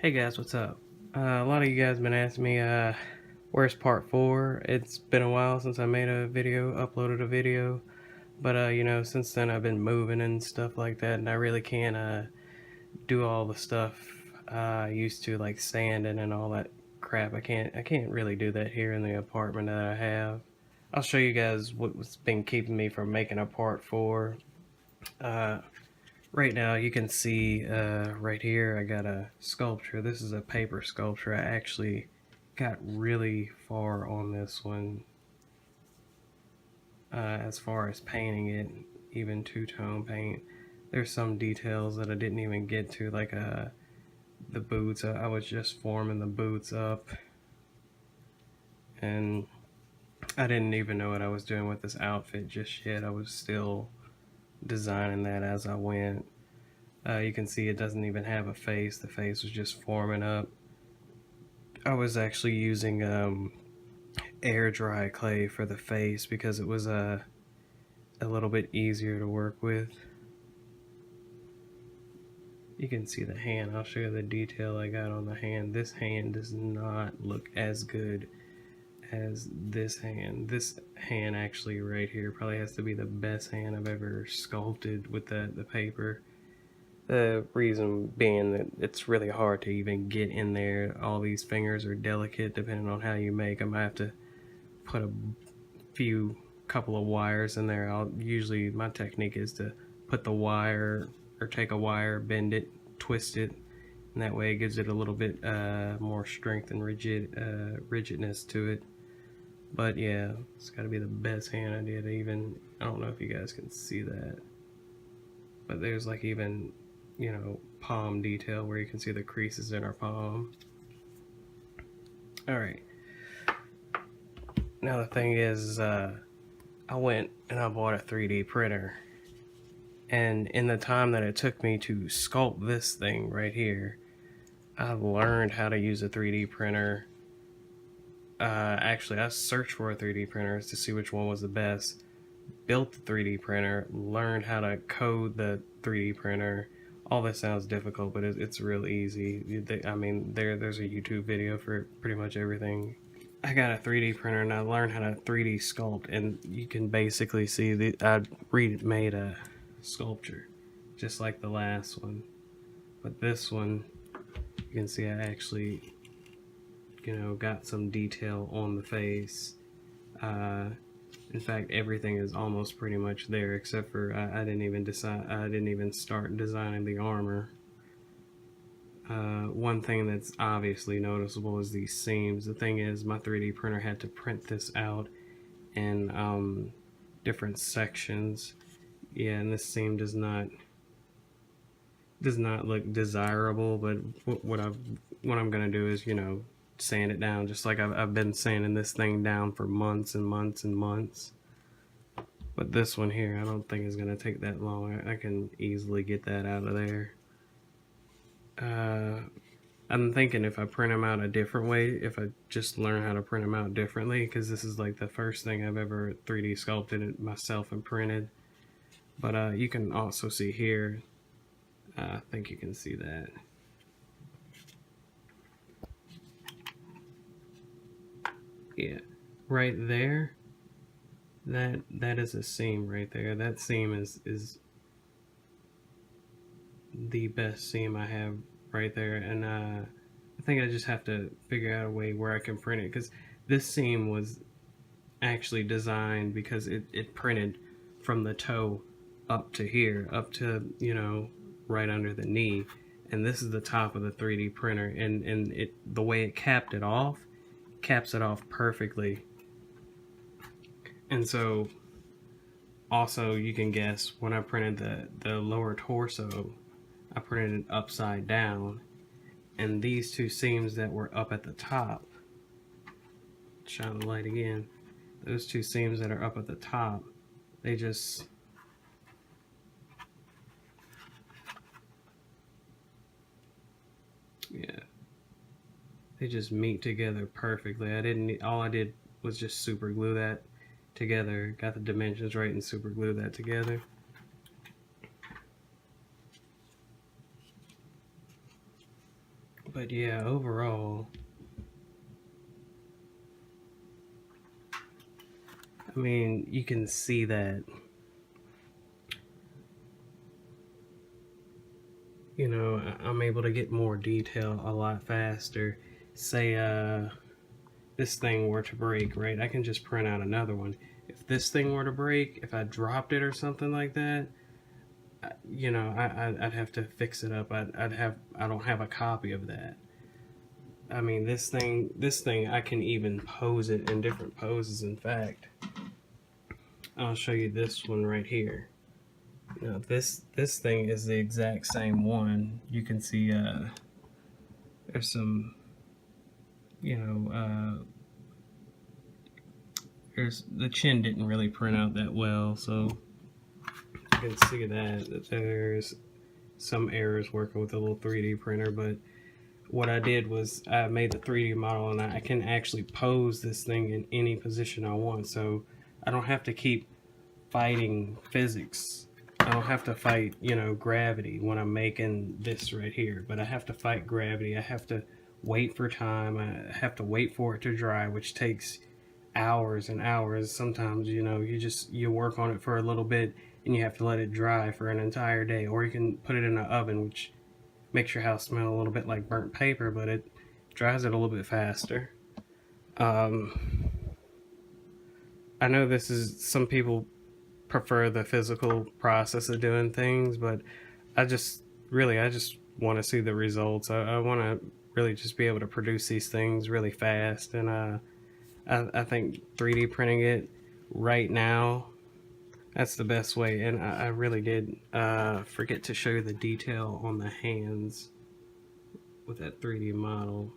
Hey guys, what's up? A lot of you guys been asking me, where's part 4? It's been a while since I made a video, uploaded a video, but you know, since then I've been moving and stuff like that, and I really can't do all the stuff I used to, like sanding and all that crap. I can't really do that here in the apartment that I have. I'll show you guys what's been keeping me from making a part 4. Right now you can see right here I got a sculpture. This is a paper sculpture. I actually got really far on this one as far as painting it, even two-tone paint. There's some details that I didn't even get to, like the boots. I was just forming the boots up, and I didn't even know what I was doing with this outfit just yet. I was still designing that as I went. You can see it doesn't even have a face. The face was just forming up. I was actually using air dry clay for the face because it was a little bit easier to work with. You can see the hand. I'll show you the detail I got on the hand. This hand does not look as good as this hand. This hand actually right here probably has to be the best hand I've ever sculpted with the paper. The reason being that it's really hard to even get in there. All these fingers are delicate depending on how you make them. I have to put a couple of wires in there. Usually my technique is to put the wire, or take a wire, bend it, twist it, and that way it gives it a little bit more strength and rigidness to it. But yeah, it's got to be the best hand I did. Even, I don't know if you guys can see that, but there's like even, you know, palm detail where you can see the creases in our palm. Alright, now the thing is, I went and I bought a 3D printer, and in the time that it took me to sculpt this thing right here, I learned how to use a 3D printer. Actually, I searched for a 3D printer to see which one was the best, built the 3D printer, learned how to code the 3D printer. All this sounds difficult, but it's real easy. I mean, there's a YouTube video for pretty much everything. I got a 3D printer and I learned how to 3D sculpt, and you can basically see I remade a sculpture just like the last one, but this one you can see I actually, you know, got some detail on the face. In fact, everything is almost pretty much there, except for I didn't even start designing the armor. One thing that's obviously noticeable is these seams. The thing is, my 3D printer had to print this out in different sections. Yeah, and this seam does not look desirable. But what I'm gonna do is, you know, sand it down, just like I've been sanding this thing down for months and months and months. But this one here, I don't think is gonna take that long. I can easily get that out of there. I'm thinking if I print them out a different way, if I just learn how to print them out differently, because this is like the first thing I've ever 3D sculpted it myself and printed. But you can also see here, I think you can see that. Yeah, right there, that is a seam right there. That seam is the best seam I have right there, and I think I just have to figure out a way where I can print it, because this seam was actually designed because it printed from the toe up to here, up to, you know, right under the knee, and this is the top of the 3D printer, and the way it caps it off perfectly. And so also you can guess, when I printed the lower torso, I printed it upside down, and these two seams that were up at the top, shine the light again, those two seams that are up at the top, they just, yeah, they just meet together perfectly. All I did was just super glue that together, got the dimensions right and super glue that together. But yeah, overall, I mean, you can see that, you know, I'm able to get more detail a lot faster. Say, this thing were to break, right? I can just print out another one. If this thing were to break, if I dropped it or something like that, you know, I'd have to fix it up. I don't have a copy of that. I mean, this thing, I can even pose it in different poses. In fact, I'll show you this one right here. Now, this thing is the exact same one. You can see there's some, you know, there's the chin didn't really print out that well, so you can see that there's some errors working with a little 3D printer. But what I did was I made the 3D model, and I can actually pose this thing in any position I want, so I don't have to keep fighting physics. I don't have to fight, you know, gravity when I'm making this right here, but I have to fight gravity. I have to wait for time. I have to wait for it to dry, which takes hours and hours. Sometimes, you know, you work on it for a little bit and you have to let it dry for an entire day, or you can put it in an oven, which makes your house smell a little bit like burnt paper, but it dries it a little bit faster. I know this is, some people prefer the physical process of doing things, but I just want to see the results. I want to really just be able to produce these things really fast, and I think 3D printing it right now, that's the best way. And I really did forget to show you the detail on the hands with that 3D model.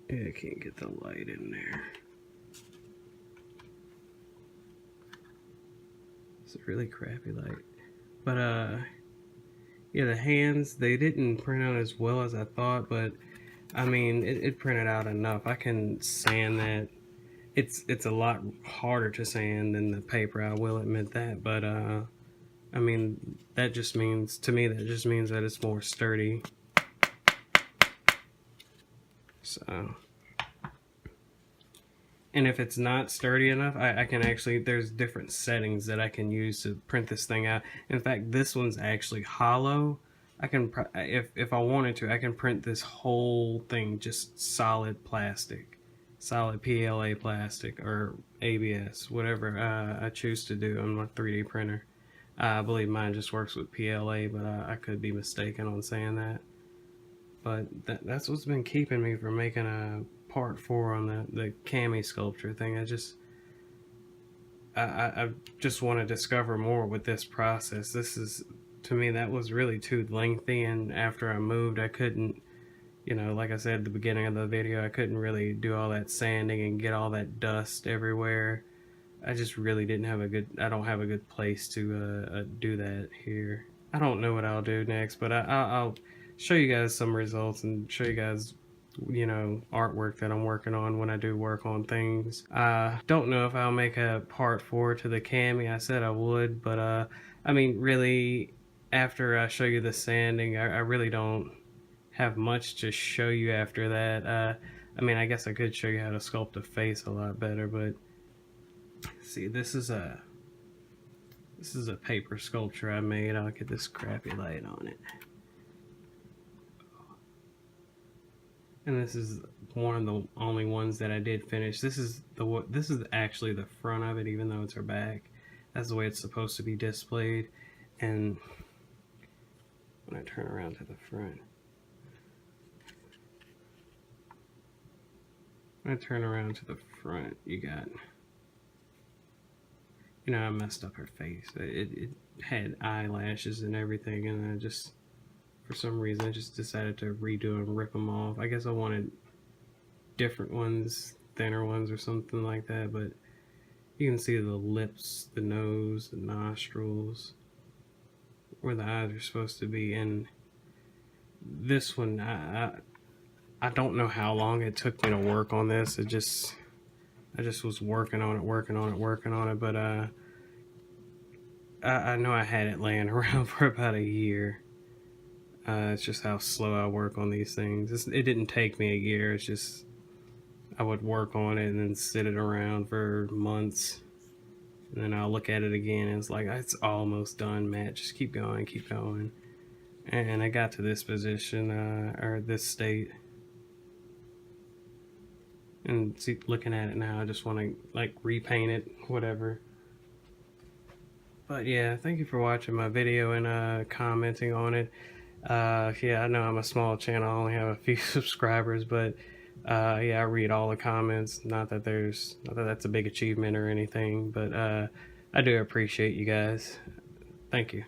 Yeah, I can't get the light in there. It's a really crappy light. But yeah, the hands, they didn't print out as well as I thought, but I mean, it printed out enough. I can sand that. It's a lot harder to sand than the paper, I will admit that, but I mean, that just means, to me, that just means that it's more sturdy. So, and if it's not sturdy enough, I can actually, there's different settings that I can use to print this thing out. In fact, this one's actually hollow. I can, if I wanted to, I can print this whole thing just solid plastic, solid PLA plastic or ABS, whatever I choose to do on my 3D printer. I believe mine just works with PLA, but I could be mistaken on saying that. But that's what's been keeping me from making a part 4 on the Cammy sculpture thing. I just want to discover more with this process. This is, to me, that was really too lengthy, and after I moved, I couldn't, you know, like I said at the beginning of the video, I couldn't really do all that sanding and get all that dust everywhere. I just really didn't have a good, I don't have a good place to do that here. I don't know what I'll do next, but I'll show you guys some results and show you guys, you know, artwork that I'm working on when I do work on things. Don't know if I'll make a part 4 to the Cammy. I said I would, but I mean, really, after I show you the sanding, I really don't have much to show you after that. I mean, I guess I could show you how to sculpt a face a lot better, but see, this is a paper sculpture I made. I'll get this crappy light on it. And this is one of the only ones that I did finish. This is actually the front of it, even though it's her back. That's the way it's supposed to be displayed. And when I turn around to the front, you got, you know, I messed up her face. It had eyelashes and everything, and I just, for some reason, I just decided to redo and rip them off. I guess I wanted different ones, thinner ones or something like that, but you can see the lips, the nose, the nostrils, where the eyes are supposed to be. And this one, I don't know how long it took me to work on this. I just was working on it, but I know I had it laying around for about a year. It's just how slow I work on these things. It didn't take me a year. It's just I would work on it and then sit it around for months, and then I'll look at it again and it's like, it's almost done, Matt. Just keep going, keep going. And I got to this position, or this state. And see, looking at it now, I just want to like repaint it, whatever. But yeah, thank you for watching my video and commenting on it. Yeah, I know I'm a small channel, I only have a few subscribers, but yeah, I read all the comments. Not that that's a big achievement or anything, but I do appreciate you guys. Thank you.